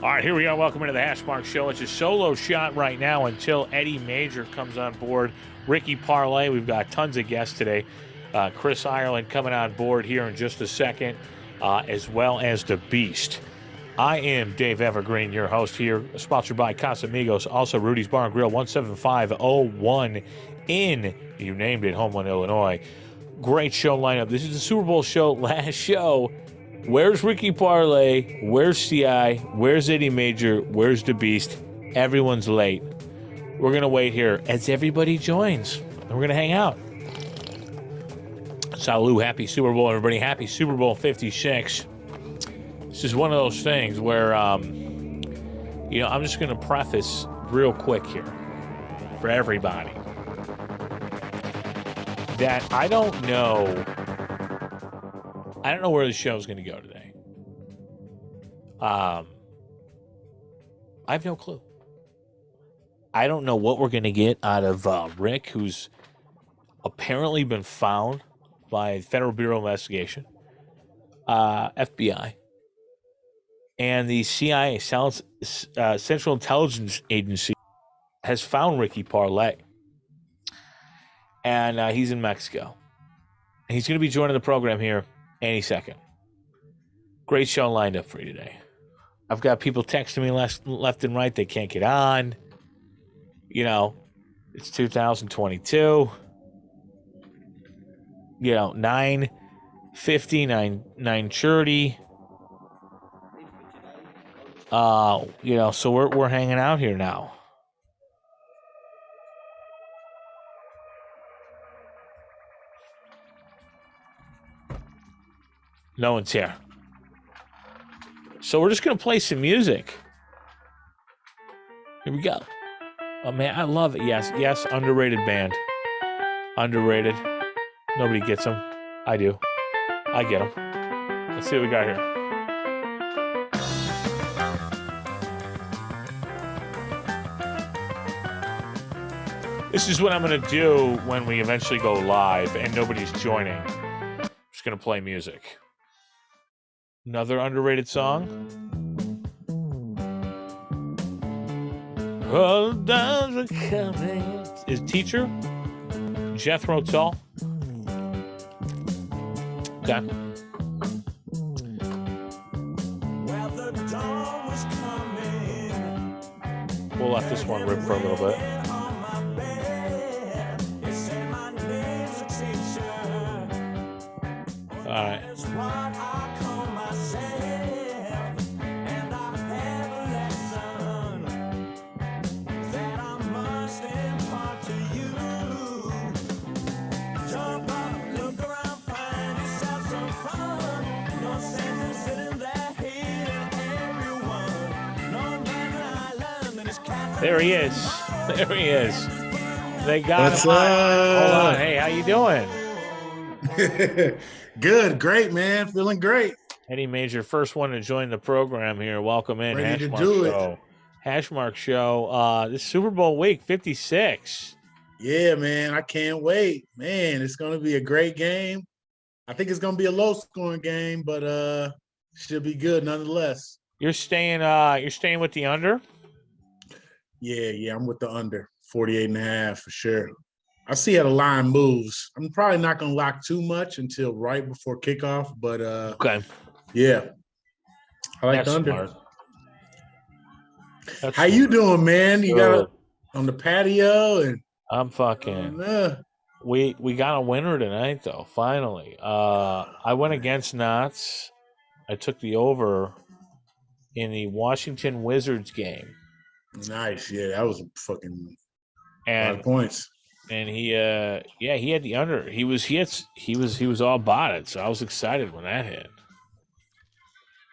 All right, here we are. Welcome into the Hashmark Show. It's a solo shot right now until Eddie Major comes on board. Ricky Parlay. We've got tons of guests today. Chris Ireland coming on board here in just a second, as well as the Beast. I am Dave Evergreen, your host here, sponsored by Casamigos. Also, Rudy's Bar and Grill, 17501 in, you named it, Homeland, Illinois. Great show lineup. This is the Super Bowl show, last show. Where's Ricky Parlay? Where's CI? Where's Eddie Major? Where's the Beast? Everyone's late. We're going to wait here as everybody joins, and we're going to hang out. Salud, happy Super Bowl, everybody. Happy Super Bowl 56. This is one of those things where, I'm just going to preface real quick here for everybody that I don't know where the show's going to go today. I have no clue. I don't know what we're going to get out of Rick, who's apparently been found by the Federal Bureau of Investigation, FBI, and the CIA, Central Intelligence Agency, has found Ricky Parlay. And he's in Mexico. And he's going to be joining the program here any second. Great show lined up for you today. I've got people texting me left and right. They can't get on. It's 2022. 9:50, 9:30. So we're hanging out here now. No one's here. So we're just going to play some music. Here we go. Oh, man, I love it. Yes, underrated band. Underrated. Nobody gets them. I do. I get them. Let's see what we got here. This is what I'm going to do when we eventually go live and nobody's joining. I'm just going to play music. Another underrated song. All the days are coming. Is Teacher? Jethro Tull. Okay. We'll let this one rip for a little bit. All right. There he is. There he is. They got What's him. up? Hold on. Hey, how you doing? Good, great, man. Feeling great. Eddie Major, first one to join the program here. Welcome in. Ready to Hashmark do Show. Hashmark Show. This Super Bowl week 56. Yeah, man. I can't wait. Man, it's gonna be a great game. I think it's gonna be a low scoring game, but should be good nonetheless. You're staying with the under? Yeah, I'm with the under 48.5 for sure. I see how the line moves. I'm probably not gonna lock too much until right before kickoff, but Okay. yeah. I like That's the under. smart. That's How you smart. doing, man? You Good. got on the patio and I'm fucking we got a winner tonight though, finally. I went against Knotz. I took the over in the Washington Wizards game. Nice. Yeah, that was a fucking lot And of points. and he had the under. He was all bought it, so I was excited when that hit.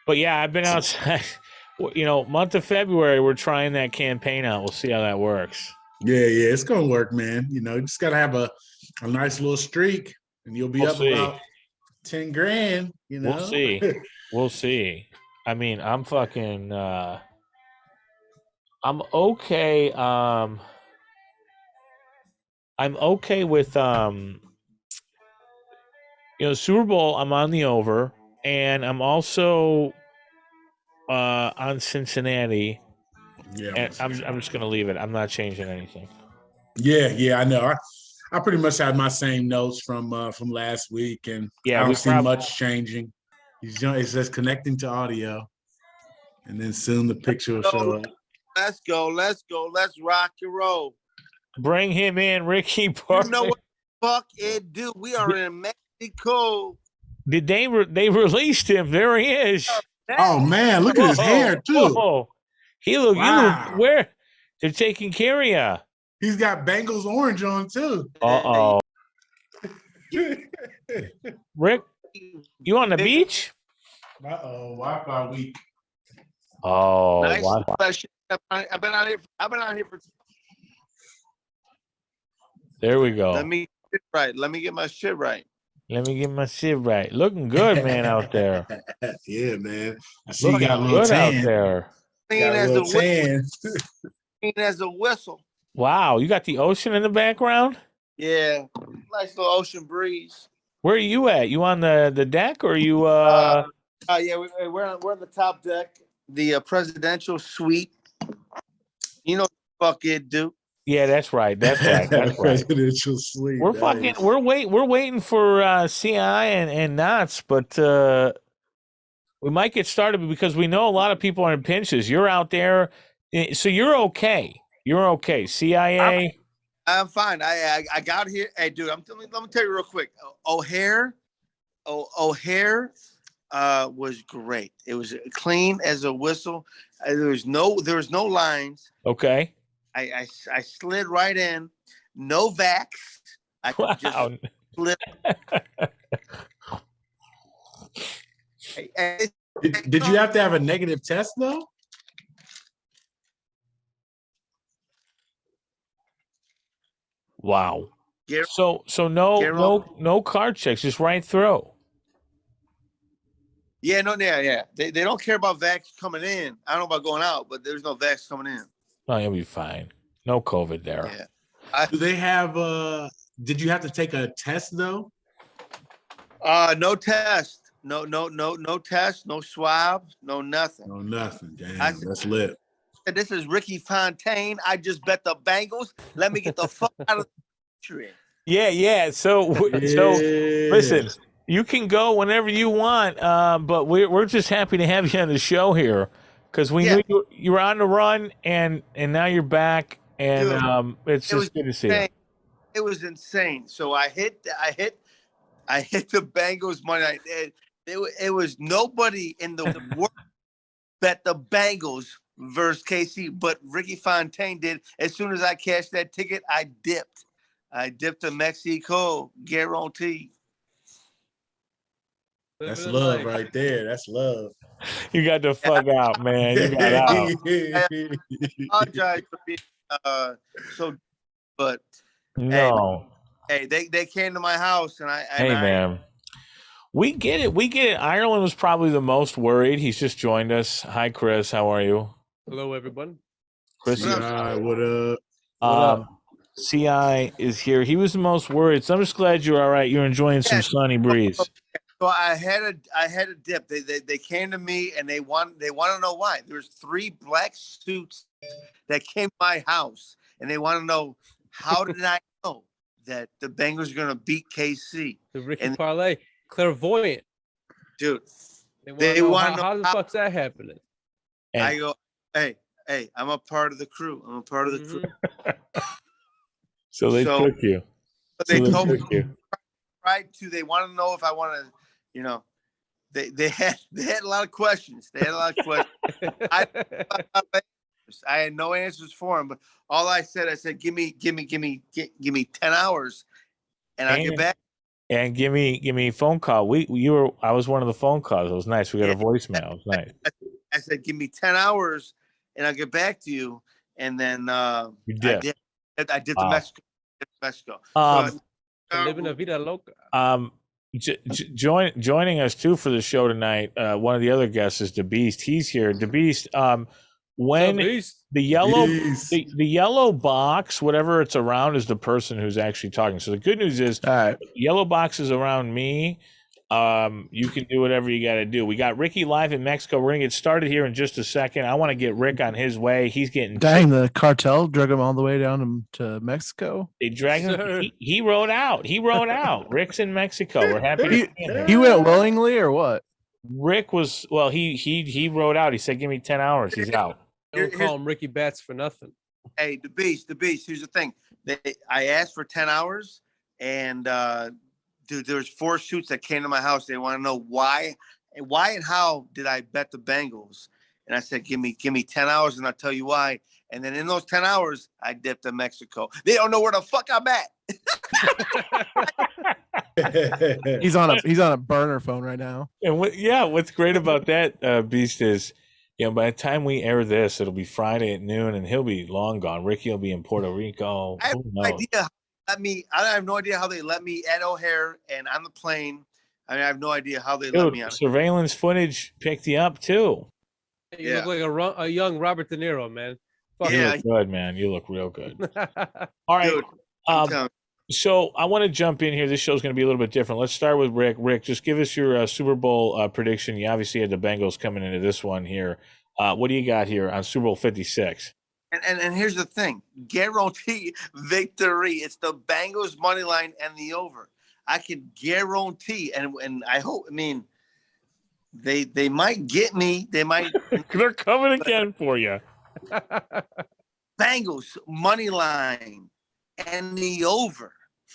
But yeah, I've been outside. Month of February, we're trying that campaign out. We'll see how that works. Yeah, it's gonna work, man. You just gotta have a nice little streak, and you'll be We'll up see. about 10 grand. We'll see. We'll see. I mean, I'm fucking. I'm okay. I'm okay with Super Bowl. I'm on the over, and I'm also on Cincinnati, Yeah, and I'm just gonna leave it. I'm not changing anything. yeah. I know. I pretty much had my same notes from last week, and Yeah, I don't we see much changing. It's just connecting to audio, and then soon the picture will show up. Let's go. Let's rock and roll. Bring him in, Ricky. You know what the fuck it do? We are in Mexico. Did they released him? There he is. Oh man, look at his hair too. Whoa. He look. Wow. You look where they're taking care of you. He's got Bengals orange on too. Uh-oh. Rick, you on the beach? Wi-Fi week. Oh, Nice. wow. I've been out here for. There we go. Let me get right. Let me get my shit right. Looking good, man, out there. Yeah, man. I see Looking you got a little good tan. out there. Clean Got a as a little whistle. tan. Clean as a whistle. Wow, you got the ocean in the background? Yeah, nice little ocean breeze. Where are you at? You on the deck or are you Yeah, we're on the top deck, the presidential suite. You know what the fuck it do? Yeah, that's right. That's right. Presidential suite. We're waiting for CI and Knotz, but we might get started because we know a lot of people are in pinches. You're out there, so you're okay. You're okay. CIA. I'm fine. I got here. Hey, dude, let me tell you real quick. O'Hare was great. It was clean as a whistle. There was no lines. Okay. I slid right in. No vax. I just slid. Did you have to have a negative test though? Wow. Yeah. So no card checks, just right through. Yeah, yeah. They don't care about vax coming in. I don't know about going out, but there's no vax coming in. Oh, you'll be fine. No COVID there. Yeah. Do they have did you have to take a test though? No test. No test, no swab, no nothing. No nothing. Damn, that's lit. This is Rickyphantain. I just bet the Bengals. Let me get the fuck out of the country. Yeah. So listen, you can go whenever you want, but we're just happy to have you on the show here because we knew you were on the run and now you're back and dude, it's just good to see you. It was insane. So I hit the Bengals Monday night. It was nobody in the world bet the Bengals versus KC, but Rickyphantain did. As soon as I cashed that ticket, I dipped to Mexico, guarantee. That's love right there. That's love. You got the fuck out, man. You got out. I apologize for being but no. Hey, they came to my house and man. We get it. Ireland was probably the most worried. He's just joined us. Hi, Chris. How are you? Hello, everyone. Chris, what up? CI is here. He was the most worried, so I'm just glad you're all right. You're enjoying some sunny breeze. So I had a dip. They came to me and they want to know why. There's 3 black suits that came to my house and they want to know how did I know that the Bengals are going to beat KC? The Ricky Parlay, clairvoyant, dude. They want to know how the fuck's that happening. And I go, hey, I'm a part of the crew. So they took you. They told me they want to know if I want to, they had a lot of questions. I had no answers for them, but all I said, give me 10 hours and I'll get back. And give me a phone call. I was one of the phone calls. It was nice. We got a voicemail. It was nice. I said, give me 10 hours and I'll get back to you. And then you did. I did to Mexico. Living a vida loca. Joining us too for the show tonight. One of the other guests is the Beast. He's here. The Beast. When the yellow box, whatever it's around, is the person who's actually talking. So the good news is, yellow box is around me. You can do whatever you got to do. We got Ricky live in Mexico. We're gonna get started here in just a second. I want to get Rick on his way. He's getting dang. The cartel drug him all the way down to Mexico. They dragged him. He rode out. He rode out. Rick's in Mexico. We're happy to see him. He went willingly or what? Rick was he rode out. He said, "Give me 10 hours." He's out. Don't call him Ricky Bats for nothing. Hey, the beast. Here's the thing. I asked for 10 hours, and dude, there's 4 shoots that came to my house. They want to know why and how did I bet the Bengals? And I said, give me 10 hours, and I'll tell you why. And then in those 10 hours, I dipped to Mexico. They don't know where the fuck I'm at. He's on a burner phone right now. And what's great about that, Beast, is by the time we air this, it'll be Friday at noon, and he'll be long gone. Ricky will be in Puerto Rico. I have no idea. I have no idea how they let me at O'Hare and on the plane. I have no idea how they let me on. Surveillance footage picked you up too. You look like a young Robert De Niro, man. Fuck you look good, man. You look real good. All right. Dude, so I want to jump in here. This show's going to be a little bit different. Let's start with Rick. Rick, just give us your Super Bowl prediction. You obviously had the Bengals coming into this one here. What do you got here on Super Bowl 56? And here's the thing. Guarantee victory. It's the Bengals money line and the over. I can guarantee, and I hope, they might get me. They might. They're coming again for you. Bengals money line and the over.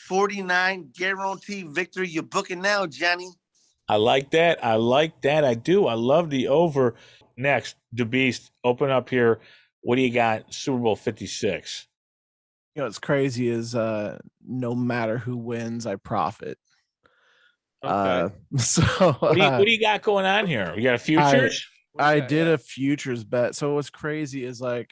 49 guarantee victory. You're booking now, Johnny. I like that. I do. I love the over. Next, the Beast, open up here. What do you got? Super Bowl 56. What's crazy is no matter who wins, I profit. Okay. So what do you got going on here? You got a futures? I did a futures bet. So what's crazy is I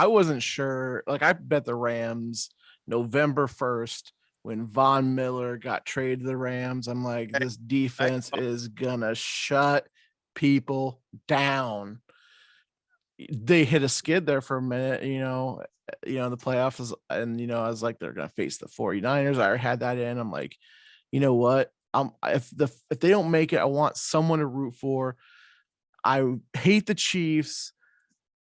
wasn't sure. I bet the Rams November 1st when Von Miller got traded to the Rams. I'm like, this defense is gonna shut people down. They hit a skid there for a minute, the playoffs, and I was like, they're gonna face the 49ers. I already had that in. I'm like, you know what? If they don't make it, I want someone to root for. I hate the Chiefs.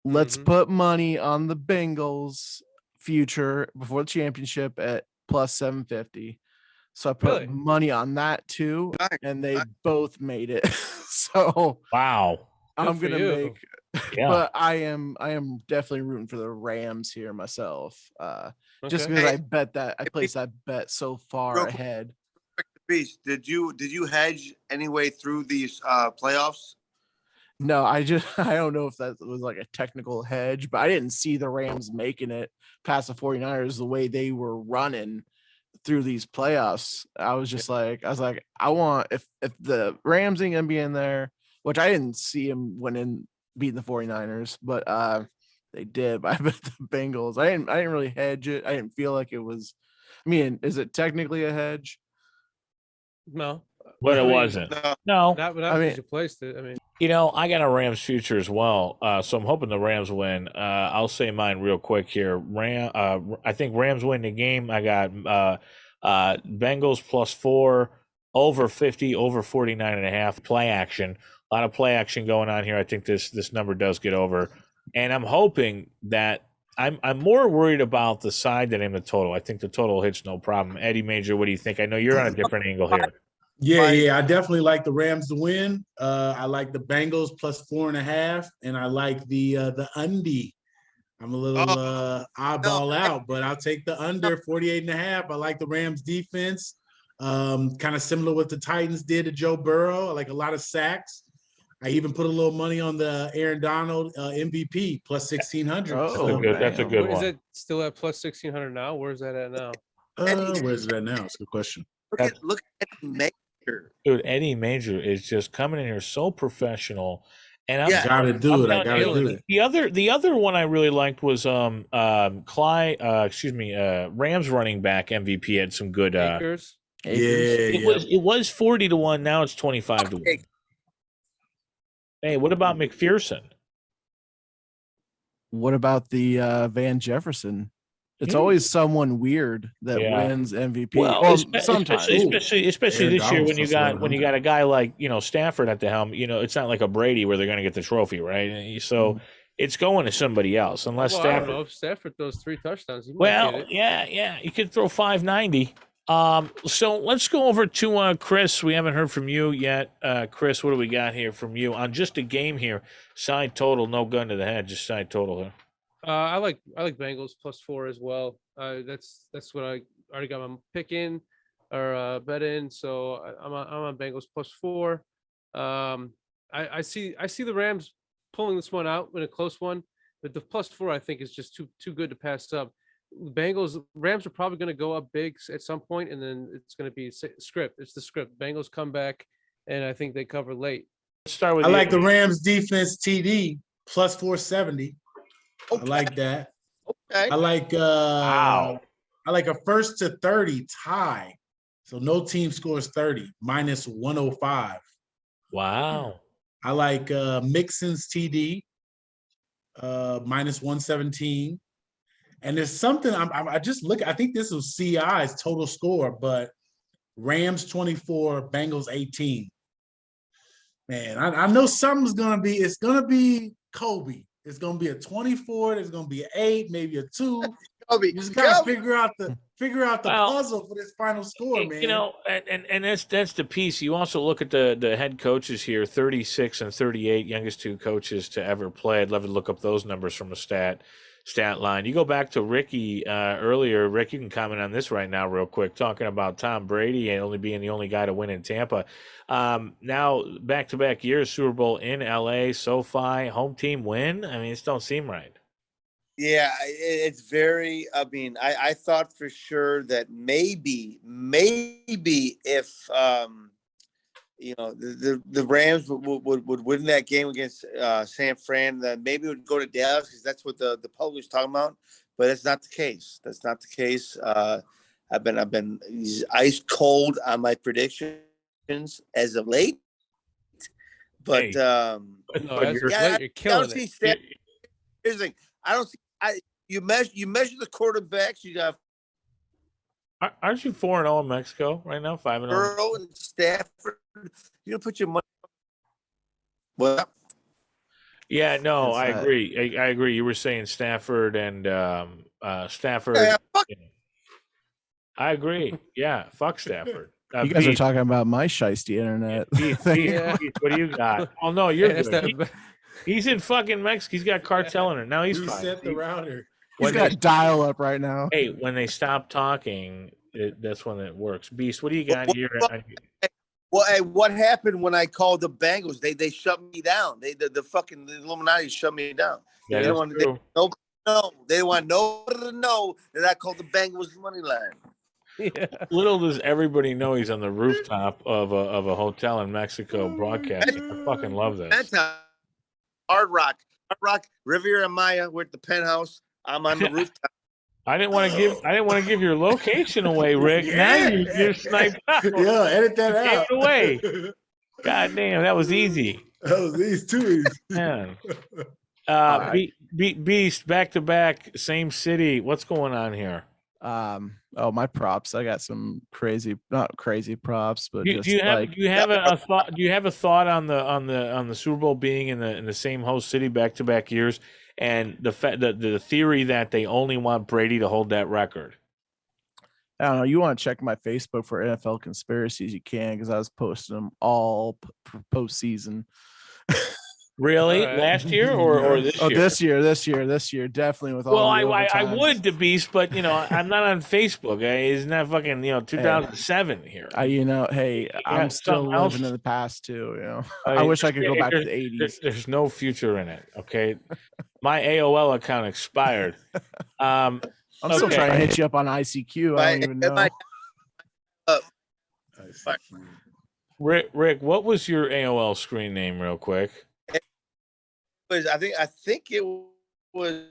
Let's put money on the Bengals future before the championship at plus 750. So I put money on that too, and they both made it. So wow, I'm gonna make. Yeah. But I am definitely rooting for the Rams here myself. Just because I bet that I placed that bet so far ahead. Beast, did you hedge anyway through these playoffs? No, I don't know if that was like a technical hedge, but I didn't see the Rams making it past the 49ers the way they were running through these playoffs. I was like, I want if the Rams ain't gonna be in there, which I didn't see them winning beating the 49ers, but they did. But I bet the Bengals. I didn't really hedge it. I didn't feel like it was. Is it technically a hedge? No, but it wasn't. No, not because you placed it. I got a Rams future as well, so I'm hoping the Rams win. I'll say mine real quick here. I think Rams win the game. I got Bengals +4, over 50, over 49.5. Play action. A lot of play action going on here. I think this number does get over, and I'm hoping that I'm more worried about the side than in the total. I think the total hits no problem. Eddie Major, what do you think? I know you're on a different angle here. Yeah, I definitely like the Rams to win. I like the Bengals +4.5, and I like the undie. I'm a little oddball out, but I'll take the under 48.5. I like the Rams defense. Kind of similar what the Titans did to Joe Burrow. I like a lot of sacks. I even put a little money on the Aaron Donald MVP +1,600. That's a good one. Is it still at +1,600 now? Where's that at now? Where's it at now? It's a good question. Look at Major. Dude, Eddie Major is just coming in here so professional. And I gotta do it. The other one I really liked was Rams running back MVP had some good Akers. It was 40 to 1, now it's 25 to 1. Hey, what about McPherson? What about the Van Jefferson? It's always someone weird that wins MVP. Well, Or sometimes, especially Aaron this year Donald's when you got a guy like Stafford at the helm. It's not like a Brady where they're going to get the trophy, right? So it's going to somebody else unless Well, I Stafford. don't know if Stafford throws 3 touchdowns. He might get it. Yeah, you could throw 590. So let's go over to Chris. We haven't heard from you yet. Chris, what do we got here from you on just a game here? Side total, no gun to the head, just side total here. I like Bengals +4 as well. That's what I already got my pick in or bet in. So I'm on Bengals +4. I see the Rams pulling this one out in a close one, but the +4 I think is just too good to pass up. Rams are probably going to go up big at some point, and then it's going to be script. It's the script. Bengals come back, and I think they cover late. Let's start with I like the Rams defense TD +470. Okay. I like that. Okay. I like I like a first to 30 tie. So no team scores 30 -105. Wow. I like Mixon's TD -117. And there's something I just look. I think this was CI's total score, but Rams 24, Bengals 18. Man, I know something's gonna be. It's gonna be Kobe. It's gonna be a 24. There's gonna be an 8, maybe a 2. Kobe. You just gotta figure out the puzzle for this final score, man. And that's the piece. You also look at the head coaches here, 36 and 38, youngest 2 coaches to ever play. I'd love to look up those numbers from a stat line. You go back to Ricky earlier. Rick, you can comment on this right now real quick, talking about Tom Brady and only being the only guy to win in Tampa. Now, back-to-back years, Super Bowl in L.A., SoFi, home team win. I mean, this don't seem right. Yeah, it's very. I mean, I thought for sure that maybe if the Rams would win that game against San Fran, then maybe it would go to Dallas because that's what the public's talking about. But that's not the case. That's not the case. I've been ice cold on my predictions as of late. But you're killing it. Here's the thing. I don't see. You measure the quarterbacks. You got. Aren't you 4-0 in Mexico right now? 5-0. Burrow and Stafford. You don't put your money. Well. Yeah, no, I agree. I agree. You were saying Stafford and Stafford. Yeah, I agree. Yeah, fuck Stafford. You guys are talking about my shiesty internet. Beast, what do you got? Oh no, you're good. He's in fucking Mexico. He's got cartel in it. Now he's fine. Reset the router. He's got dial up right now. Hey, when they stop talking, that's when it works. Beast, what do you got here? Well, hey, what happened when I called the Bengals? They shut me down. The fucking Illuminati shut me down. Yeah, they don't want nobody to know that I called the Bengals money line. Yeah. Little does everybody know he's on the rooftop of a hotel in Mexico broadcasting. I fucking love this. Hard Rock, Riviera Maya. We're at the penthouse. I'm on the rooftop. I didn't want to give your location away, Rick. Now you're sniped out. Yeah, edit that out. Take it away. God damn, that was easy. That was easy, too easy. Man. Beast, back to back, same city. What's going on here? My props. I got some not crazy props, but do you have a thought on the Super Bowl being in the same host city back to back years, and the theory that they only want Brady to hold that record? I don't know. You want to check my Facebook for NFL conspiracies? You can, because I was posting them all postseason. Really? Right. Last year or this year? Oh, this year, definitely with all. Well, I would, the Beast, but I'm not on Facebook. Isn't that fucking 2007 here? Hey, I'm still living in the past too. I wish I could go back to the 80s. There's no future in it. Okay, my AOL account expired. I'm still trying to hit you up on ICQ. I don't even know. Rick, what was your AOL screen name, real quick? I think it was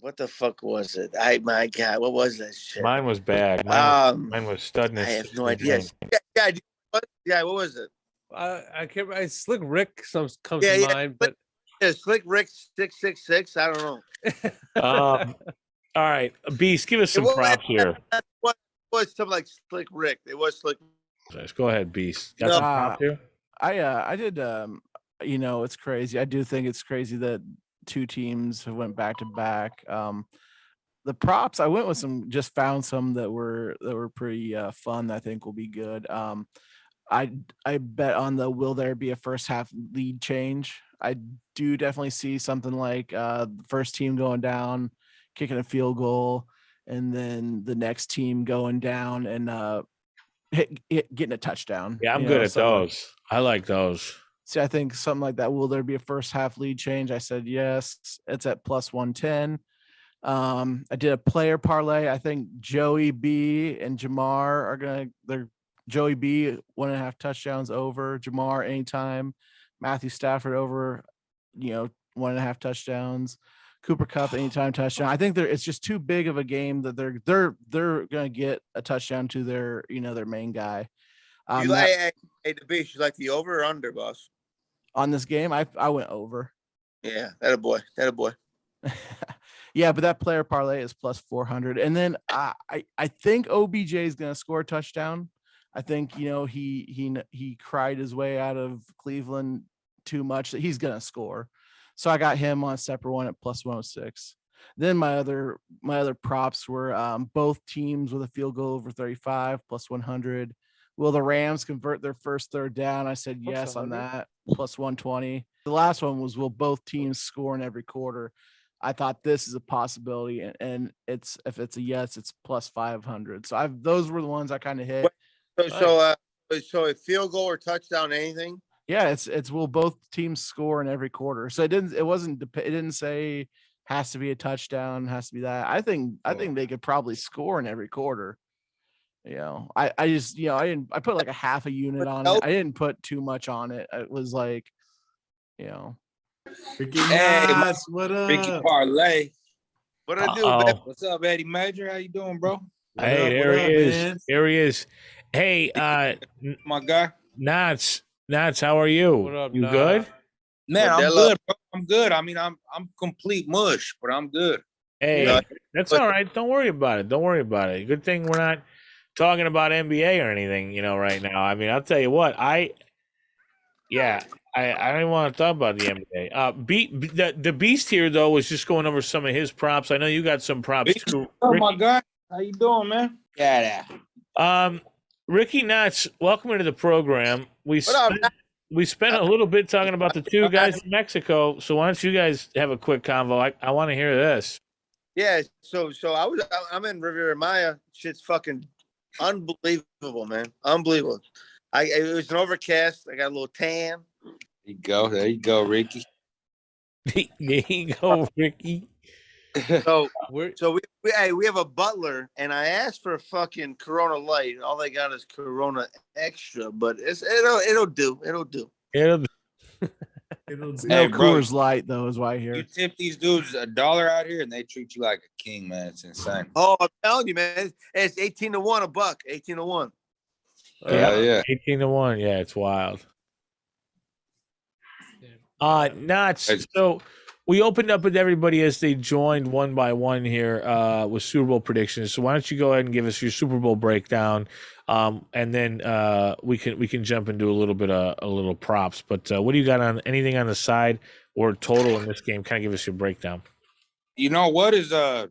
what the fuck was it? My God, what was that shit? Mine was bad. Mine was Studness. I have no idea. Yeah, what was it? I can't. Slick Rick comes to mind, but Yeah, Slick Rick 666. I don't know. All right, Beast, give us some props here. What was something like Slick Rick? It was Slick. Go ahead, Beast. Got No. some props here? I did it's crazy. I do think it's crazy that two teams have went back to back. The props, I went with just found some that were pretty fun that I think will be good. I bet on the will there be a first half lead change. I do definitely see something like the first team going down, kicking a field goal, and then the next team going down and getting a touchdown. Yeah, I'm good at those. I like those. See, I think something like that. Will there be a first half lead change? I said yes. It's at plus 110. I did a player parlay. I think Joey B and Jamar they're Joey B 1.5 touchdowns over, Jamar anytime, Matthew Stafford over, 1.5 touchdowns, Cooper Kupp anytime touchdown. I think it's just too big of a game that they're gonna get a touchdown to their main guy. You like the Beast? You like the over or under, boss? On this game, I went over. Yeah, that a boy. Yeah, but that player parlay is plus 400. And then I think OBJ is going to score a touchdown. I think, he cried his way out of Cleveland too much that he's going to score. So I got him on a separate one at plus 106. Then my other props were both teams with a field goal over 35 plus 100. Will the Rams convert their first third down? I said yes on that, plus 120. The last one was will both teams score in every quarter? I thought this is a possibility, and if it's a yes, it's plus 500. So those were the ones I kind of hit. So a field goal or touchdown, anything? Yeah, it's will both teams score in every quarter. So it didn't say has to be a touchdown, has to be that. I think they could probably score in every quarter. I put like a half a unit on it. I didn't put too much on it. It was like, Ricky Knotz, what up? Ricky Parlay. What I do, babe? What's up, Eddie Major? How you doing, bro? Hey, there he is. Man? There he is. Hey, my guy. Knotz, how are you? What up, you Knotz? good? Man, I'm good, bro. I'm good. I mean, I'm complete mush, but I'm good. Hey, that's all right. Don't worry about it. Good thing we're not talking about NBA or anything, right now. I mean, I'll tell you what, I don't even want to talk about the NBA. The Beast here, though, was just going over some of his props. I know you got some props, too. Oh, my God. How you doing, man? Yeah. Ricky Knotz, welcome into the program. We spent a little bit talking about the two guys in Mexico, so why don't you guys have a quick convo? I want to hear this. Yeah, so I'm in Riviera Maya. Shit's fucking unbelievable, man. Unbelievable. It was an overcast. I got a little tan. There you go, Ricky. There you go, Ricky. So we have a butler, and I asked for a fucking Corona Light, and all they got is Corona Extra, but it'll do. No Coors Light though, is why I hear. You tip these dudes $1 out here, and they treat you like a king, man. It's insane. Oh, I'm telling you, man, it's 18 to 1 a buck. 18 to 1. Yeah. 18 to 1. Yeah, it's wild. Knotz. So we opened up with everybody as they joined one by one here with Super Bowl predictions. So why don't you go ahead and give us your Super Bowl breakdown, and then we can jump into a little props. But what do you got on anything on the side or total in this game? Kind of give us your breakdown. You know what is I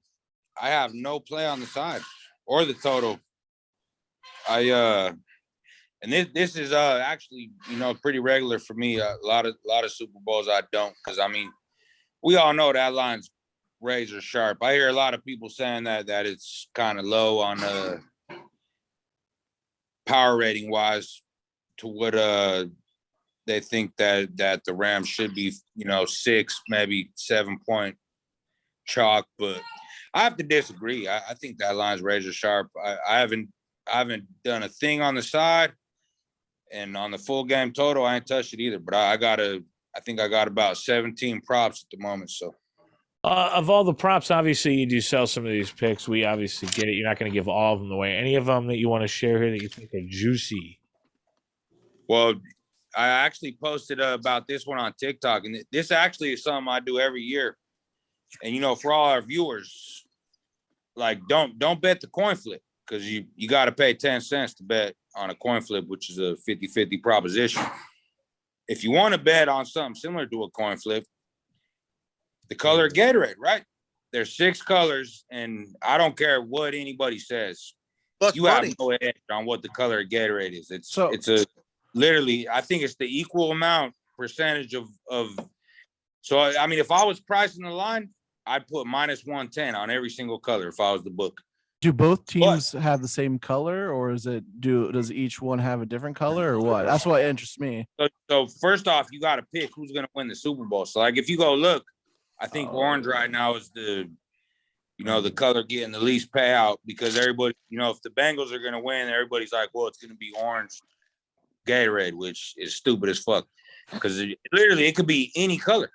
have no play on the side or the total. And this is actually pretty regular for me. A lot of Super Bowls I don't, because I mean, we all know that line's razor sharp. I hear a lot of people saying that it's kind of low on power rating wise to what they think that the Rams should be, 6, maybe 7 point chalk. But I have to disagree. I think that line's razor sharp. I haven't done a thing on the side, and on the full game total, I ain't touched it either. But I think I got about 17 props at the moment. So, of all the props, obviously you do sell some of these picks. We obviously get it. You're not going to give all of them away. Any of them that you want to share here that you think are juicy? Well, I actually posted about this one on TikTok, and this actually is something I do every year. And for all our viewers, like don't bet the coin flip, because you got to pay 10 cents to bet on a coin flip, which is a 50-50 proposition. If you want to bet on something similar to a coin flip, the color Gatorade, right? There's 6 colors, and I don't care what anybody says. Plus you money. have no edge on what the color of Gatorade is. It's a literally, I think it's the equal amount percentage of. So I mean, if I was pricing the line, I'd put -110 on every single color if I was the book. Do both teams have the same color, or does each one have a different color, or what? That's what interests me. So first off, you got to pick who's going to win the Super Bowl. So like, if you go look, I think orange right now is the color getting the least payout, because everybody, if the Bengals are going to win, everybody's like, well, it's going to be orange Gatorade, which is stupid as fuck, because literally it could be any color.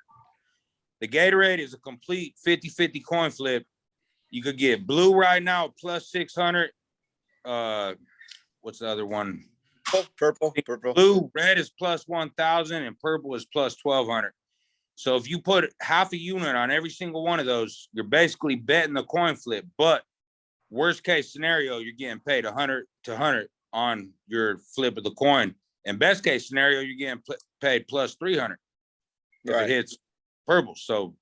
The Gatorade is a complete 50-50 coin flip. You could get blue right now plus 600. What's the other one? Purple. Blue, red is plus 1,000, and purple is plus 1,200. So if you put half a unit on every single one of those, you're basically betting the coin flip. But worst case scenario, you're getting paid 100 to 100 on your flip of the coin. And best case scenario, you're getting paid plus 300 if it hits purple. So,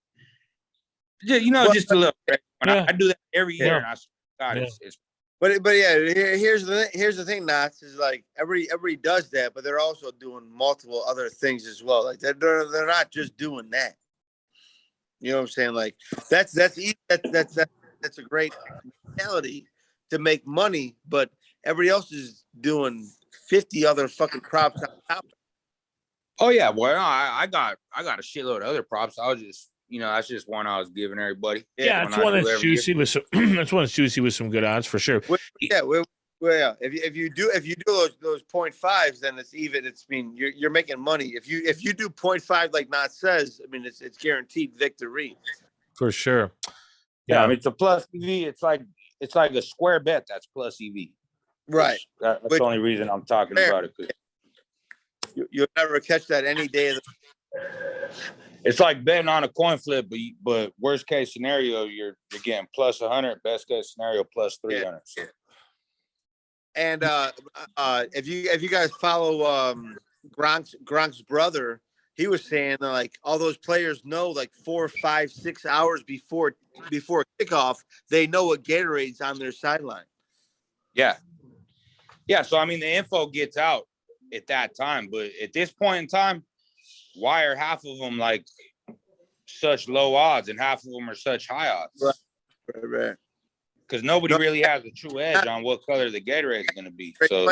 just a little. I do that every year. And I swear to God, it's. But yeah, here's the thing, Knotz, is like everybody does that, but they're also doing multiple other things as well. Like they're not just doing that. You know what I'm saying? Like that's a great mentality to make money, but everybody else is doing 50 other fucking props on top. Oh yeah, well, I got a shitload of other props. I was just, that's just one I was giving everybody. Yeah, it's one that's juicy with some. That's one that's juicy with some good odds for sure. Yeah. If you do those 0.5s, then it's even. You're making money. If you do 0.5 like Knotz says, I mean it's guaranteed victory. For sure. Yeah, I mean, it's a plus EV. It's like a square bet that's plus EV. Right. That's the only reason I'm talking about it. You'll never catch that any day of the. It's like betting on a coin flip, but worst case scenario, you're getting plus 100. Best case scenario, plus 300. Yeah. And if you guys follow Gronk's brother, he was saying that, like, all those players know, like 4, 5, 6 hours before kickoff, they know what Gatorade's on their sideline. Yeah. So I mean, the info gets out at that time, but at this point in time, why are half of them like such low odds and half of them are such high odds? Right. Because nobody really has a true edge on what color the Gatorade is going to be. So,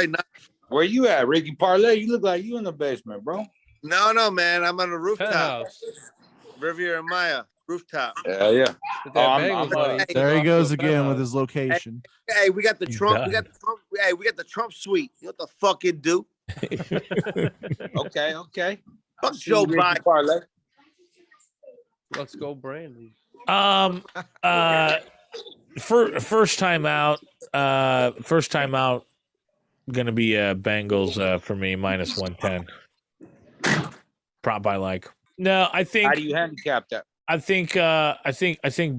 where you at, Ricky Parlay? You look like you in the basement, bro. No, man. I'm on a rooftop. Penthouse. Riviera Maya rooftop. Yeah. There he goes again with his location. Hey, we got the Trump. Hey, we got the Trump suite. You know what the fuck it do? Okay. Fuck Joe Biden. Let's go, Brandy. First time out. Going to be Bengals for me -110. Prop I like. No, I think. How do you handicap that? I think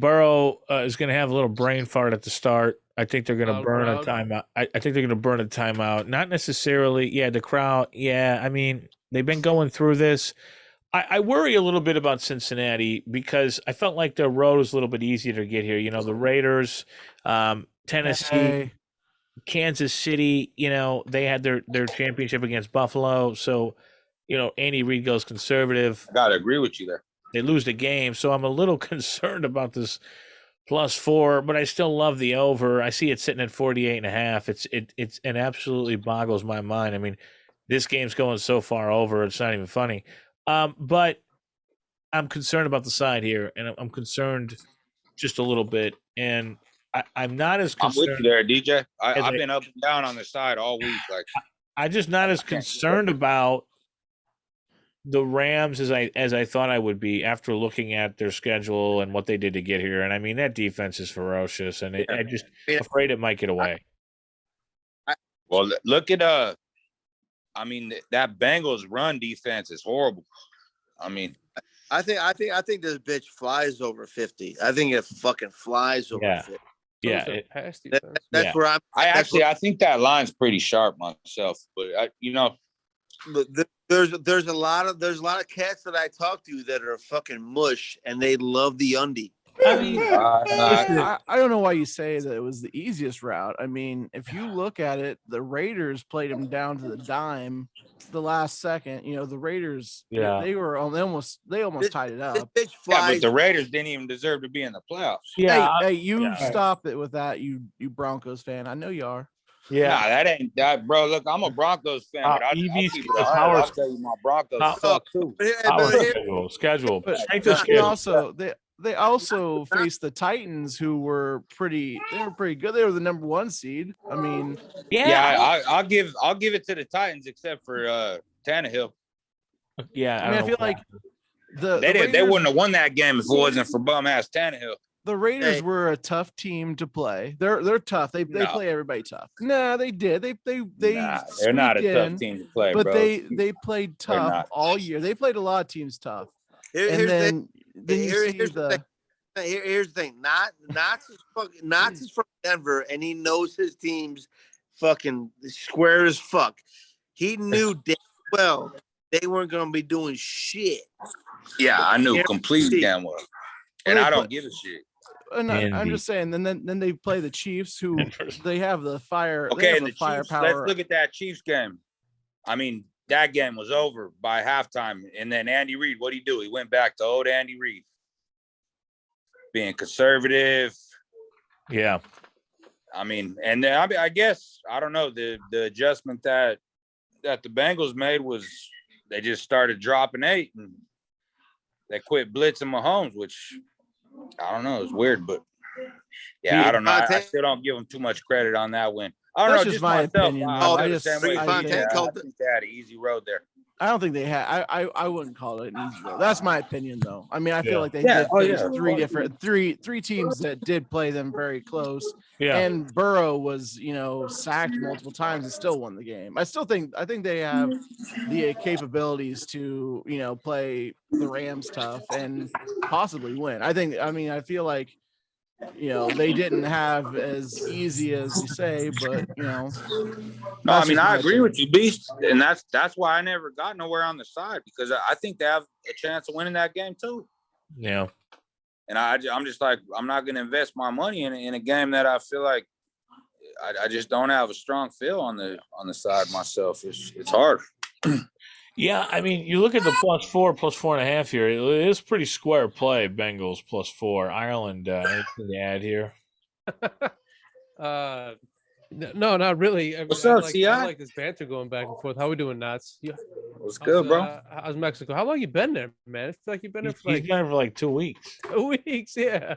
Burrow is going to have a little brain fart at the start. I think they're going to burn a timeout. I think they're going to burn a timeout. Not necessarily. Yeah, the crowd. Yeah, I mean, they've been going through this. I worry a little bit about Cincinnati because I felt like their road was a little bit easier to get here. The Raiders, Tennessee, Kansas City, they had their championship against Buffalo. So, Andy Reid goes conservative. I got to agree with you there. They lose the game. So I'm a little concerned about this +4, but I still love the over. I see it sitting at 48.5. It absolutely boggles my mind. I mean, this game's going so far over, it's not even funny. But I'm concerned about the side here, and I'm concerned just a little bit. And I'm not as concerned. I'm with you there, DJ. I've been up and down on the side all week. Like, I'm just not as concerned about the Rams as I thought I would be after looking at their schedule and what they did to get here. And I mean, that defense is ferocious, and I'm just afraid it might get away. Well, look at I mean, that Bengals run defense is horrible. I mean, I think this bitch flies over 50. I think it fucking flies over Yeah. 50. Yeah. Those are it- pass That- defense. that's Yeah. where I'm. I think that line's pretty sharp myself, but There's a lot of cats that I talk to that are fucking mush and they love the undie. I mean, I don't know why you say that it was the easiest route. I mean, if you look at it, the Raiders played them down to the dime the last second. You know, the Raiders, Yeah. they almost tied it This up. bitch yeah, flies. but the Raiders didn't even deserve to be in the playoffs. yeah. Hey, you yeah. stop it with that, you Broncos fan. I know you are. Yeah. Nah, that ain't that, bro. Look, I'm a Broncos fan, but I'll EB's keep it 100. power- I'll tell you, my Broncos Power- suck too. Power But schedule. But Strength of and schedule. also they also faced the Titans, who were pretty good. They were the number 1 seed. I mean, Yeah. I'll give it to the Titans, except for Tannehill. Yeah. I mean, I don't feel know. like They Raiders, wouldn't have won that game if it wasn't for bum ass Tannehill. the Raiders Hey. were a tough team to play. They're tough. They No. play everybody tough. No, they did. They Nah, they're not a squeaked tough in, team to play, but bro. they played They're tough not. all year. They played a lot of teams tough. And here's then you see here's the here's the thing. Knotz is from Denver, and he knows his team's fucking square as fuck. He knew damn well they weren't gonna be doing shit. Yeah, I knew Yeah. completely damn well, and they I don't put- give a shit. and I'm Indeed. just saying. Then they play the Chiefs, who they have the fire. They Okay, have and the the Chiefs. firepower. Let's look at that Chiefs game. I mean, that game was over by halftime, and then Andy Reid, what did he do? He went back to old Andy Reid, being conservative. Yeah. I mean, and then, I guess I don't know, the adjustment that the Bengals made was they just started dropping 8 and they quit blitzing Mahomes, which I don't know, it's weird, but yeah, I don't know. I still don't give them too much credit on that win. I don't That's know, just just my myself. opinion, I though. feel I the just- same way. Rickyphantain I called think they had an easy road there. I don't think they had. I wouldn't call it an easy road. That's my opinion, though. I mean, I Yeah. feel like they Yeah. did Oh, face yeah. three teams that did play them very close. Yeah. And Burrow was, sacked multiple times and still won the game. I think they have the capabilities to, play the Rams tough and possibly win. I feel like, they didn't have as easy as you say, but No, that's I mean, just I my agree opinion. with you, Beast, and that's why I never got nowhere on the side, because I think they have a chance of winning that game too. Yeah. And I'm just like, I'm not going to invest my money in a game that I feel like I just don't have a strong feel on the side myself. It's hard. Yeah, I mean, you look at the +4, +4.5 here. It is pretty square play. Bengals +4. Ireland, anything to add here? No, not really. What's I up, like, CI? I like this banter going back and forth. How we doing, Knots? Yeah. What's good, bro? How's Mexico? How long you been there, man? I feel like you've been there for He's like been for like 2 weeks. 2 weeks. Yeah.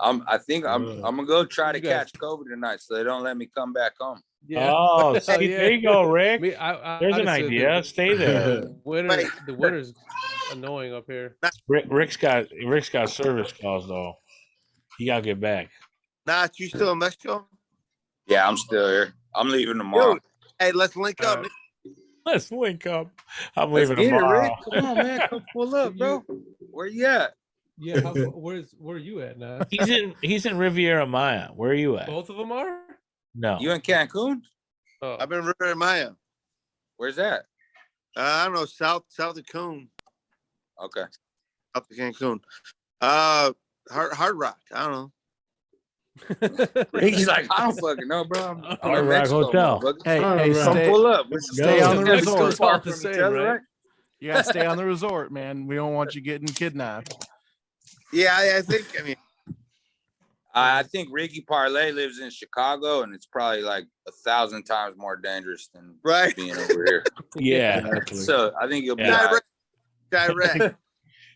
I think I'm gonna go try to You guys- catch COVID tonight, so they don't let me come back home. Yeah. Oh, see, Yeah. there you go, Rick. There's an honestly, idea. Stay there. The winter's annoying up here. Rick's got service calls though. He gotta get back. Knotz, you still in Mexico? Yeah, I'm still here. I'm leaving tomorrow. Yo, hey, let's link up. Let's link up. I'm Let's leaving get it, tomorrow. Rick. Come on, man. Come pull up, bro. Where you at? Yeah. Where are you at now? He's in Riviera Maya. Where are you at? Both of them are. No. You in Cancun? Oh, I've been Riviera Maya. Where's that? I don't know, south of Cancun. Okay. South of Cancun. Hard Rock. I don't know. He's like, I don't fucking know, bro. I'm Hard in Rock Mexico, Hotel. motherfucker. Hey, All hey, right. Come stay, pull up. stay on the Mexico's resort. far from each other, right? You gotta stay on the resort, man. We don't want you getting kidnapped. Yeah, I think. I mean, I think Ricky Parlay lives in Chicago, and it's probably like 1,000 times more dangerous than right. being over here. Yeah. Definitely. So I think he'll be Yeah. all right. Direct.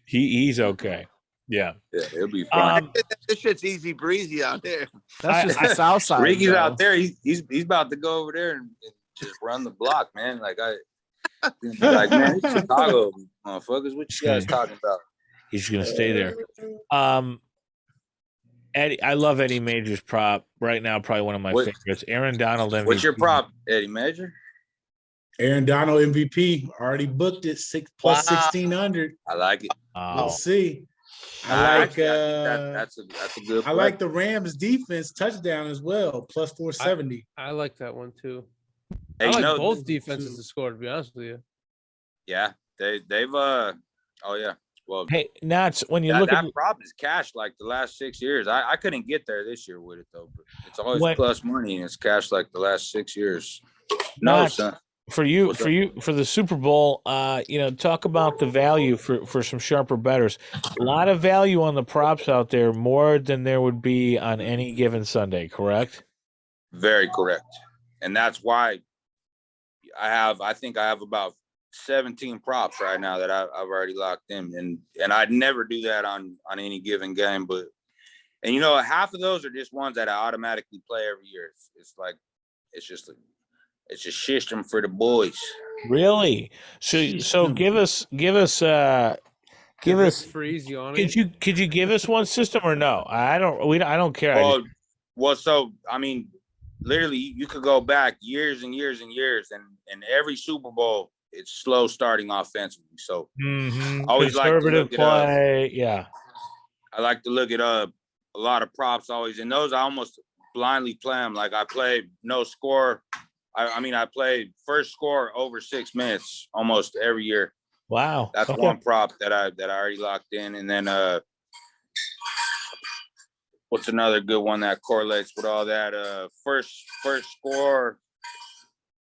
He's okay. Yeah. Yeah, he'll be fine. This shit's easy breezy out there. That's just the south side. Ricky's though. out there. He's about to go over there and just run the block, man. Like man, it's Chicago, motherfuckers. What you guys talking about? He's gonna stay there. Eddie, I love Eddie Major's prop right now. Probably one of my favorites. Aaron Donald MVP. What's your prop, Eddie Major? Aaron Donald MVP already booked it plus Wow. 1,600. I like it. We'll see. I like Actually, I think that's a good. I like the Rams defense touchdown as well, plus 470. I like that one too. Hey, I you like know, both defenses to score, to be honest with you. Yeah, they've oh yeah. Well, Hey, Knotz, when you that, look at that prop is cashed like the last 6 years. I couldn't get there this year with it though, but it's always What- plus money and it's cashed like the last 6 years. No, Knotz, son. for you, What's for the Super Bowl, talk about the value for some sharper bettors. A lot of value on the props out there, more than there would be on any given Sunday. Correct? Very correct. And that's why I think I have about 17 props right now that I've already locked in, and I'd never do that on any given game. But half of those are just ones that I automatically play every year. It's like it's just a system for the boys. Really? So give us For easy on Could you give us one system or no? I don't care. Well, so I mean, literally, you could go back years and years and years, and every Super Bowl, it's slow starting offensively. So always like to conservative look at play. Yeah, I like to look at a lot of props always, and those I almost blindly play them. Like I play no score. I play first score over 6 minutes almost every year. wow, That's one prop that I already locked in, and then what's another good one that correlates with all that? First score.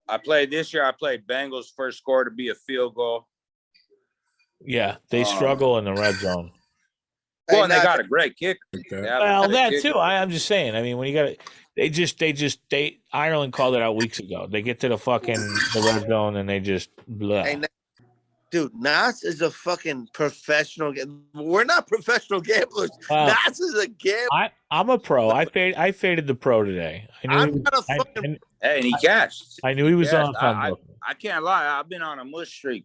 I played Bengals first score to be a field goal. Yeah, they struggle in the red zone. Well, and they got a great kicker. Well, that too. I'm just saying. I mean, when you got it, Ireland called it out weeks ago. They get to the red zone and they just blah. Hey, dude, Knotz is a fucking professional. We're not professional gamblers. Wow. Knotz is a gambler. I'm a pro. I faded the pro today. I'm not a fucking. Hey, and he cashed. I knew he was on. I can't lie. I've been on a mush streak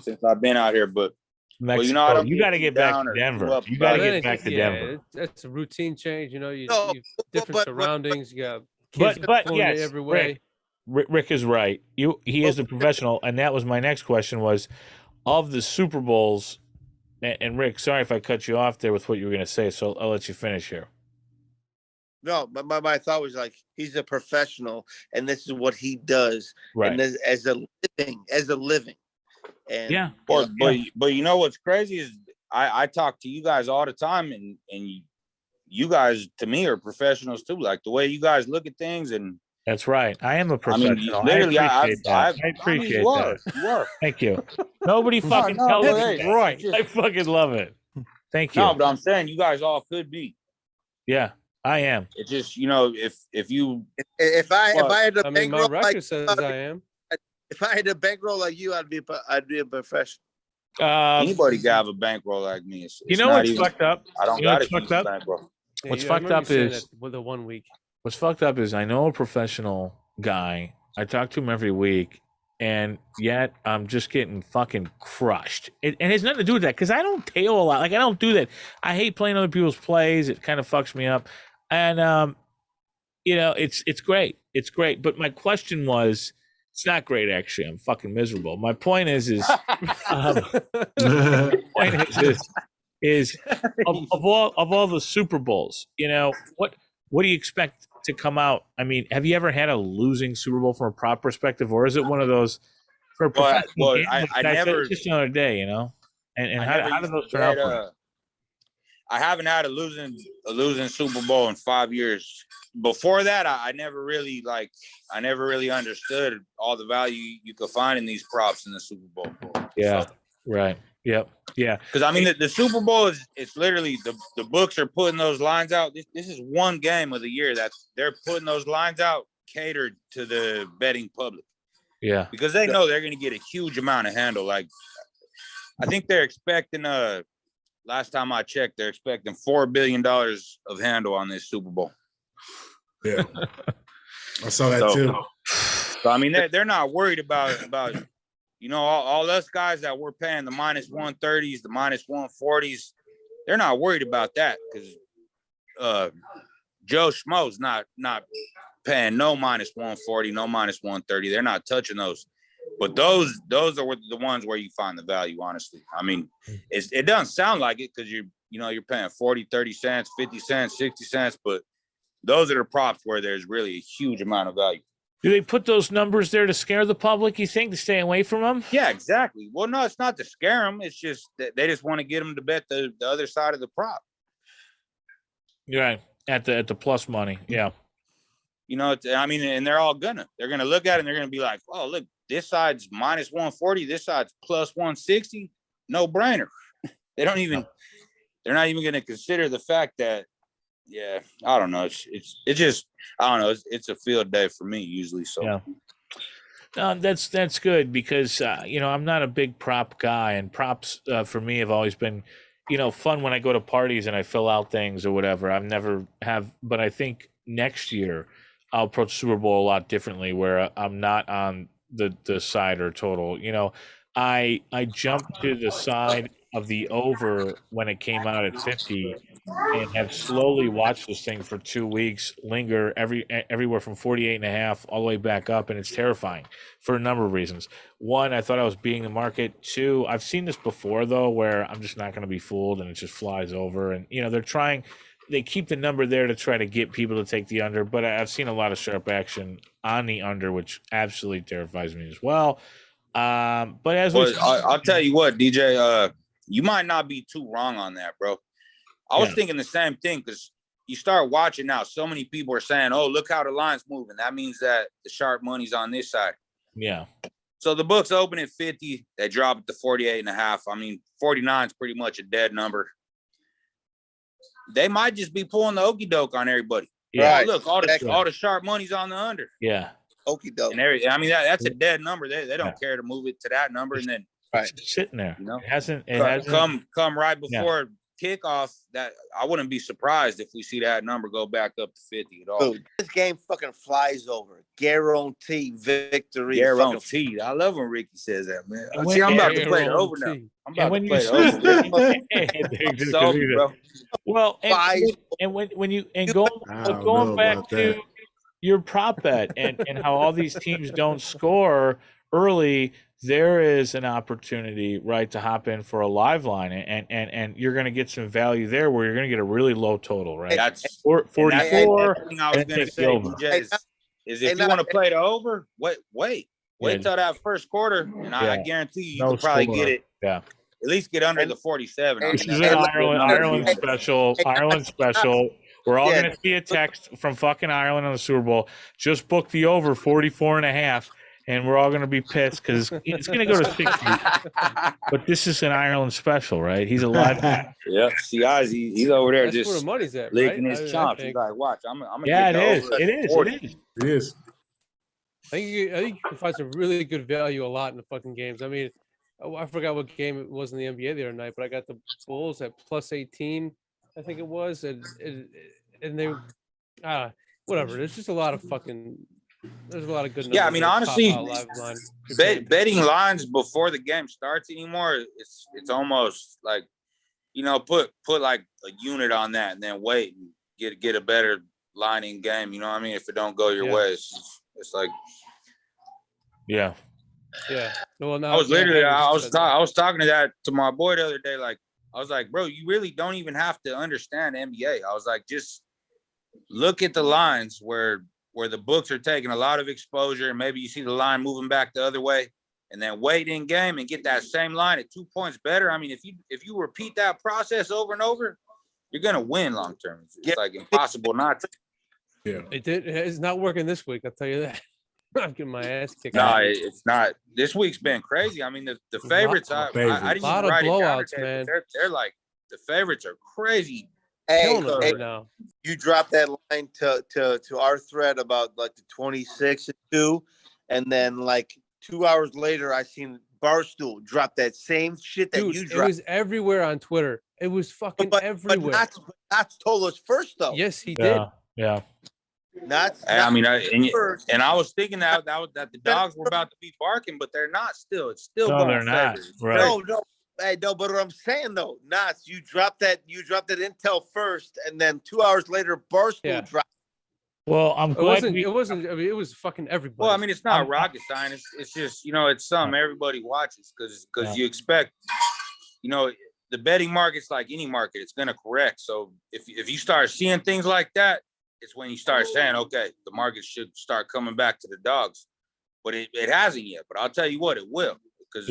since I've been out here, but Mexico, I don't you got to get back to Denver. You got to get back to Denver. That's a routine change. You different but- surroundings. You got kids But pulling yes, you every way. Rick is right. He is a professional, and that was my next question: was of the Super Bowls. And Rick, sorry if I cut you off there with what you were going to say, so I'll let you finish here. No, my thought was like he's a professional, and this is what he does, Right? and this, as a living, and Yeah. But you know what's crazy is I talk to you guys all the time, and you guys to me are professionals too. Like the way you guys look at things, and That's right. I am a I professional. mean, literally, I appreciate you that. You are. Thank you. Nobody fucking no, tells hey, me right. just- I fucking love it. Thank you. No, but I'm saying you guys all could be. Yeah, I am. It's just if you if I had to I mean, my bankroll record like says I am. if I had to bankroll like you, I'd be a professional. anybody can have a bankroll like me. It's You know not what's even, fucked up? I don't You know got what's it. fucked up? Bankroll. What's I fucked remember up you saying is- that with a 1 week. What's fucked up is I know a professional guy. I talk to him every week, and yet I'm just getting fucking crushed. And it has nothing to do with that because I don't tail a lot. Like I don't do that. I hate playing other people's plays. It kind of fucks me up. And it's great. It's great. But my question was, it's not great actually. I'm fucking miserable. My point is of all the Super Bowls, what do you expect to come out? I mean, have you ever had a losing Super Bowl from a prop perspective, or is it one of those for a professional game, I never just another day, And how do those turn out for you? I haven't had a losing Super Bowl in 5 years. Before that, I never really understood all the value you could find in these props in the Super Bowl. Yeah, right. Yep. Yeah. Because I mean, the Super Bowl it's literally the books are putting those lines out. This is one game of the year that they're putting those lines out catered to the betting public. Yeah. Because they know they're going to get a huge amount of handle. Like I think they're expecting last time I checked, they're expecting $4 billion of handle on this Super Bowl. Yeah, I saw that too. So I mean, they're not worried about all us guys that we're paying the minus 130s, the minus 140s. They're not worried about that because Joe Schmo's not paying no minus 140, no minus 130. They're not touching those. But those are the ones where you find the value, honestly. I mean, it doesn't sound like it because you're paying 40, 30 cents, 50 cents, 60 cents, but those are the props where there's really a huge amount of value. Do they put those numbers there to scare the public, you think, to stay away from them? Yeah, exactly. Well, no, it's not to scare them. It's just that they just want to get them to bet the other side of the prop. Right. At the plus money. Yeah. And they're gonna look at it and they're gonna be like, oh, look, this side's minus 140, this side's plus 160. No brainer. They're not even gonna consider the fact that, yeah, I don't know. It's just, I don't know. It's a field day for me usually. So yeah. That's good because I'm not a big prop guy, and props for me have always been, fun when I go to parties and I fill out things or whatever. But I think next year I'll approach Super Bowl a lot differently, where I'm not on the side or total. I jumped to the side of the over when it came out at 50, and have slowly watched this thing for 2 weeks linger everywhere from 48.5 all the way back up, and it's terrifying for a number of reasons. One, I thought I was beating the market. Two, I've seen this before though, where I'm just not going to be fooled and it just flies over. And they keep the number there to try to get people to take the under, but I've seen a lot of sharp action on the under, which absolutely terrifies me as well. But I'll tell you what, DJ, you might not be too wrong on that, bro. I was thinking the same thing, because you start watching now, so many people are saying, oh, look how the line's moving. That means that the sharp money's on this side. Yeah. So the books open at 50. They drop it to 48.5. I mean, 49 is pretty much a dead number. They might just be pulling the okie doke on everybody. Yeah. Right. Look, all the sharp money's on the under. Yeah. Okie doke. And that's a dead number. They don't care to move it to that number. And then it's sitting there. It hasn't come right before kickoff. That I wouldn't be surprised if we see that number go back up to 50 at all. Dude, this game fucking flies over. Guarantee victory. Guaranteed. I love when Ricky says that, man. I'm about to play it over now. I'm about to play it over. Bro. Well, going back to your prop bet and how all these teams don't score early, there is an opportunity, right, to hop in for a live line, and you're going to get some value there where you're going to get a really low total, right? That's 44. I was going to say, DJ, is if you want to play the over, wait till that first quarter, and I guarantee you can probably get it. Yeah. At least get under the 47. This is an Ireland special. Ireland special. We're all going to see a text from fucking Ireland on the Super Bowl. Just book the over 44.5. And we're all going to be pissed because it's going to go to 60. But this is an Ireland special, right? He's a live man. Yeah, CI's he's over there. That's just where the money's at, licking right? his chops. He's like, watch, I'm going to get it is. I think you can find some really good value a lot in the fucking games. I mean, I forgot what game it was in the NBA the other night, but I got the Bulls at plus 18, I think it was, and they whatever. There's just a lot of fucking. There's a lot of good. Yeah, I mean, honestly, betting lines before the game starts anymore, it's almost like, put like a unit on that and then wait and get a better line in game. You know what I mean? If it don't go your way, it's like, yeah. Well, now I was talking to my boy the other day. Like, I was like, bro, you really don't even have to understand NBA. I was like, just look at the lines where the books are taking a lot of exposure, and maybe you see the line moving back the other way, and then wait in game and get that same line at 2 points better. I mean, if you repeat that process over and over, you're gonna win long term. It's like impossible not to. Yeah, it's not working this week. I'll tell you that. I'm getting my ass kicked. No, it's not. This week's been crazy. I mean, the favorites. I didn't even write it down. Blowouts, man. They're like, the favorites are crazy. Hey, now. You dropped that line to our thread about like the 26 and 2, and then like 2 hours later, I seen Barstool drop that same shit that you dropped. It was everywhere on Twitter. It was fucking everywhere. But Knotz told us first, though. Yes, he did. Yeah. Knotz. I mean, I was thinking that the dogs were about to be barking, but they're not. Still, it's still. No, they're not. Right. No. Hey, no, but what I'm saying though, Knotz, you dropped that intel first, and then 2 hours later, Barstool dropped. Well, I'm It glad wasn't. we. It wasn't. I mean, it was fucking everybody. Well, I mean, it's not rocket science. It's just, it's something everybody watches because you expect, the betting market's like any market, it's gonna correct. So if you start seeing things like that, it's when you start saying, okay, the market should start coming back to the dogs. But it hasn't yet. But I'll tell you what, it will. Because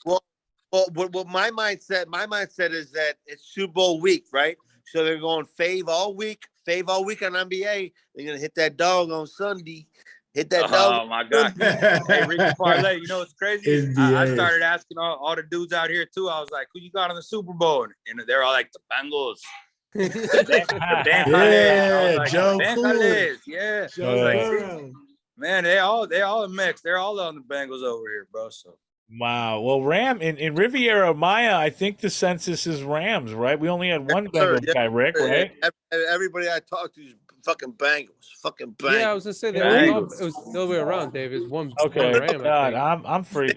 Well, what my mindset is that it's Super Bowl week, right? So they're going fave all week on NBA. They're gonna hit that dog on Sunday. Hit that dog. Oh my God. Hey, Ricky Parlay, you know what's crazy? I NBA. started asking all the dudes out here too. I was like, who you got on the Super Bowl? And they're all like, the Bengals. Yeah, Joe Bengals. Yeah. Joe Burrow. Man, they all mixed. They're all on the Bengals over here, bro. So Wow. Well, Ram in Riviera Maya, I think the census is Rams, right? We only had one Bengals guy, Rick, right? Everybody I talk to is fucking Bengals. Fucking Bengals. Yeah, I was gonna say Really? it was the other way around, Dave. It's one. Okay. One Ram, God, I I'm free. They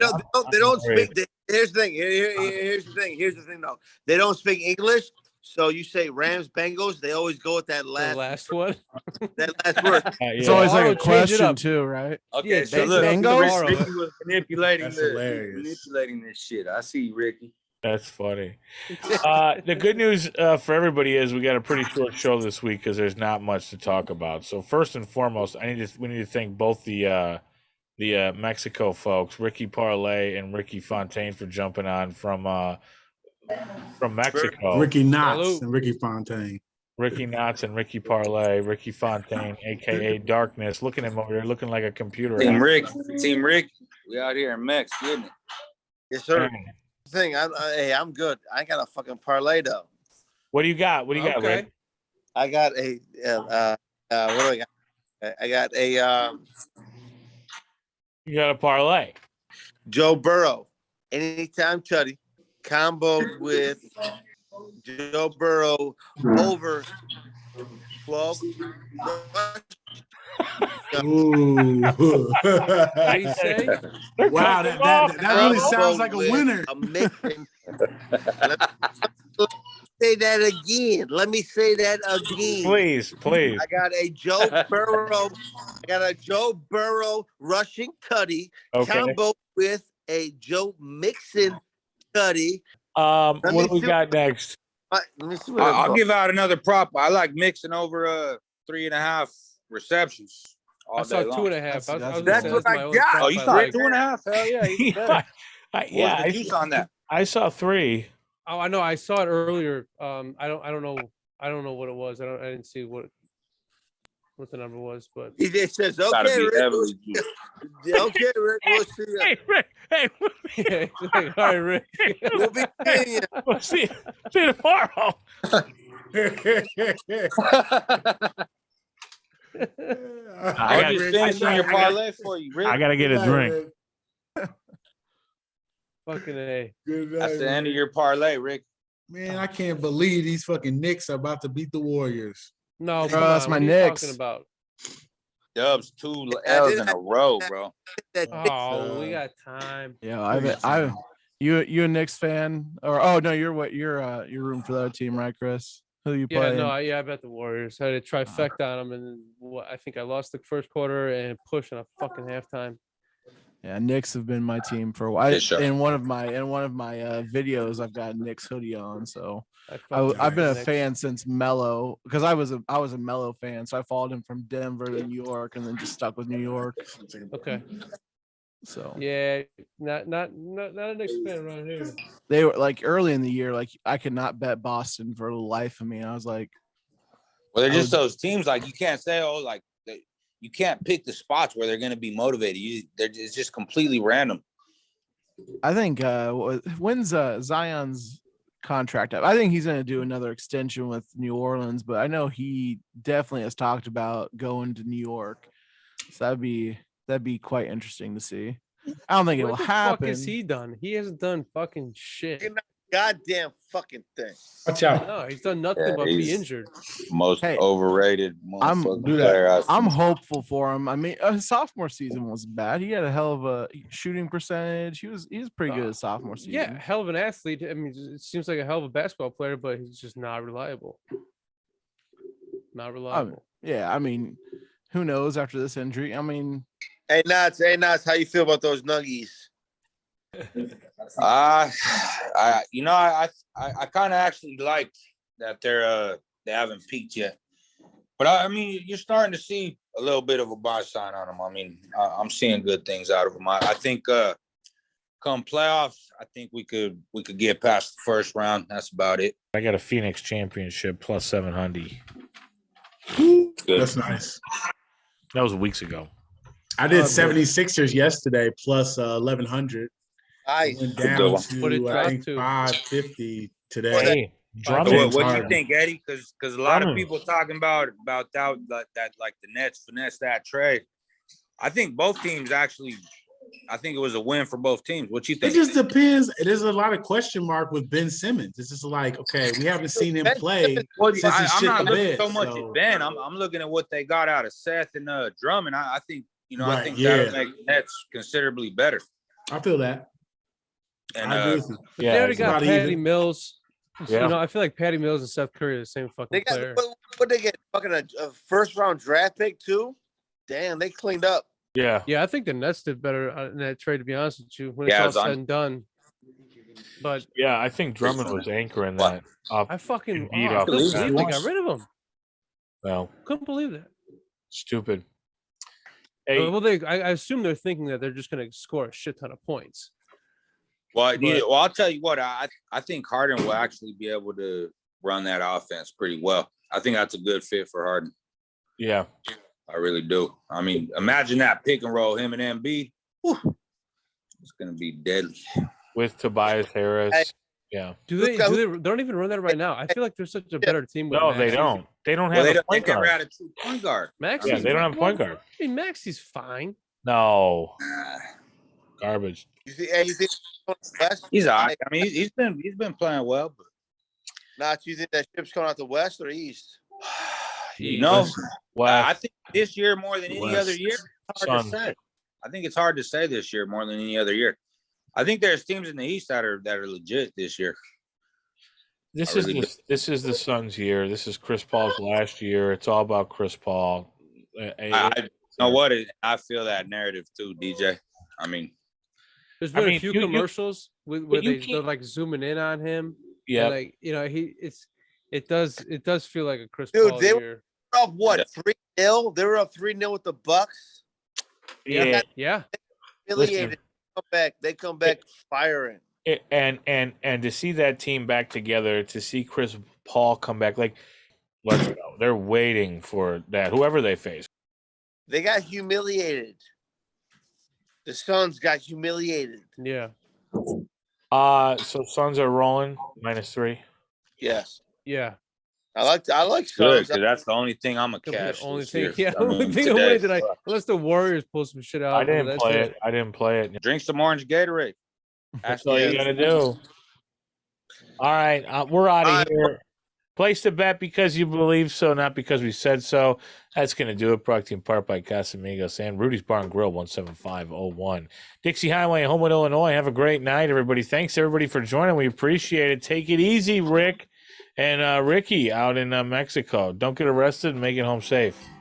don't speak. Here's the thing. Here's the thing, though. They don't speak English. So you say Rams, Bengals. They always go with that think. The last one. that last word. It's Yeah. always like Tomorrow, a change it question up. too, right? okay, Yeah, so look, Bengals? Ricky was manipulating That's hilarious. this shit. I see you, Ricky. That's funny. The good news for everybody is we got a pretty short show this week because there's not much to talk about. So first and foremost, we need to thank both the Mexico folks, Ricky Parlay and Rickyphantain, for jumping on from Mexico. Ricky Knotz Salute. and Rickyphantain. Ricky Knotz and Ricky Parlay, Rickyphantain, aka Darkness. Look at him over there, looking like a computer. Team Rick. We out here in Mex, getting it. Yes, sir. Thing. I'm good. I got a fucking parlay though. What do you got? What do you got, Okay. Rick? I got a what do I got? I got a You got a parlay. Joe Burrow anytime tutty comboed with Joe Burrow over 12. Ooh. What do you say? Wow, that really sounds like a winner. Let me say that again. Please. I got a Joe Burrow rushing tutty combo with a Joe Mixon tutty. What do we got next? Let me see what I'll give out another prop. I like mixing over 3.5 receptions all I saw day long. 2.5. That's what I got. Oh, you saw 2.5? Hell yeah, even better. I Juice on that. I saw 3. Oh, I know. I saw it earlier. I don't know what it was. I didn't see what the number was, but He just says, Gotta "Okay, be Rick, heavily juiced. okay, Rick, we'll see you. Hey, Rick. Hey, all right, Rick. We'll be seeing you." we'll see you tomorrow. I'll just finish on your parlay for you, Rick. I gotta get a drink. Fucking A. Good night, That's the end of man. your parlay, Rick. Man, I can't believe these fucking Knicks are about to beat the Warriors. No, Bro, come that's on, my what are you Knicks. talking about? Dubs 2 L's in a row, bro. Oh, we got time. Yeah, you a Knicks fan? Or oh no, you're rooting for the other team, right, Chris? Who you Yeah, playing? no, I bet the Warriors. I had a trifecta on them, and I think I lost the first quarter and pushed on a fucking halftime. Yeah, Knicks have been my team for a while. Good show. In one of my videos, I've got a Knicks hoodie on. So fucking I've been a Knicks. fan since Melo, because I was a Melo fan. So I followed him from Denver to New York, and then just stuck with New York. Okay. So Yeah, not a Knicks fan around here. they were like early in the year, like I could not bet Boston for the life of me. I was like, Well, they're just those teams. Like you can't say, you can't pick the spots where they're going to be motivated. It's just completely random. I think when's Zion's contract up? I think he's going to do another extension with New Orleans, but I know he definitely has talked about going to New York. So that'd be quite interesting to see. I don't think it will happen. What the fuck has he done? He hasn't done fucking shit. Goddamn fucking thing. Watch out. No, he's done nothing but be injured. Most Hey, overrated motherfucking player I've seen. I'm hopeful for him. I mean, his sophomore season wasn't bad. He had a hell of a shooting percentage. He was pretty good his sophomore season. Yeah, hell of an athlete. I mean, it seems like a hell of a basketball player, but he's just not reliable. Not reliable. Yeah, I mean, Who knows after this injury? I mean, Hey, Knotz, how you feel about those nuggies? I kind of actually like that they haven't peaked yet. But I mean, you're starting to see a little bit of a buy sign on them. I mean, I'm seeing good things out of them. I think come playoffs, I think we could get past the first round. That's about it. I got a Phoenix championship plus 700. Good. That's nice. That was weeks ago. I did 76ers yesterday plus 1100. Nice. Went Good down one. What it to I dropped think to? 550 today. Hey, Drummond. James What do you Harden. think, Eddie? Because a lot of Drummond. people talking about that like the Nets finesse that trade. I think both teams actually. I think it was a win for both teams. What you It think? just depends. There's a lot of question mark with Ben Simmons. It's just like, okay, we haven't seen him play Well, since he I'm shit not the looking bed. so much So, at Ben. I'm looking at what they got out of Seth and Drummond. I think I Right, think yeah. that'll make Nets considerably better. I feel that. And I agree with you. But Yeah, they already it's got about Patty even. Mills. Yeah. You know, I feel like Patty Mills and Seth Curry are the same They fucking got player. what they get? Fucking a first round draft pick too. Damn, they cleaned up. Yeah. Yeah, I think the Nets did better in that trade, to be honest with you, when it's Yeah, all it's on- said and done. But Yeah, I think Drummond was anchoring that up. I fucking Indeed, I off couldn't the believe bench. they got rid of him. Well, Couldn't believe that. stupid. Hey, Well, I assume they're thinking that they're just going to score a shit ton of points. well, But- I'll tell you what. I think Harden will actually be able to run that offense pretty well. I think that's a good fit for Harden. yeah. I really do. I mean, imagine that pick and roll, him and Embiid. Whew. It's gonna be deadly. With Tobias Harris. Yeah. They don't even run that right now. I feel like they're such a better team with No, they Maxey. don't. They don't Well, have a they point never guard. had a true point guard. Maxey, Yeah, they don't have a point guard. I mean, Maxey's fine. No. Nah. Garbage. You think West? He's all right. I mean, he's been playing well, but Not you think that ship's coming out the West or East? you know, Well, I think this year more than any West. other year. It's hard to say. I think it's hard to say this year more than any other year. I think there's teams in the East that are legit this year. this I is really this is the Suns' year. This is Chris Paul's last year. It's all about Chris Paul. I know what I feel that narrative too, DJ. I mean, There's been mean, a few you- commercials where you they're can't- like zooming in on him. Yeah. And, like, you know, it does feel like a Chris Dude, Paul they were- year. Up what? 3-0. They were up 3-0 with the Bucks. Yeah. Yeah. Affiliated. They come back firing. And to see that team back together, to see Chris Paul come back, like, let's go. They're waiting for that. Whoever they face. They got humiliated. The Suns got humiliated. Yeah. So Suns are rolling -3. Yes. Yeah. I like good Suns. because that's the only thing I'm a Could be the cash. only this thing. year. Yeah. I mean, Only thing today. that unless the Warriors pull some shit out. I didn't that's play it. I didn't play it. Drink some orange Gatorade. That's all you gotta do. All right, we're out of here. Place to bet because you believe so, not because we said so. That's going to do it. Brought to you in part by Casamigos and Rudy's Bar and Grill, 17501 Dixie Highway, Homewood, Illinois. Have a great night, everybody. Thanks, everybody, for joining. We appreciate it. Take it easy, Rick and Ricky out in Mexico. Don't get arrested and make it home safe.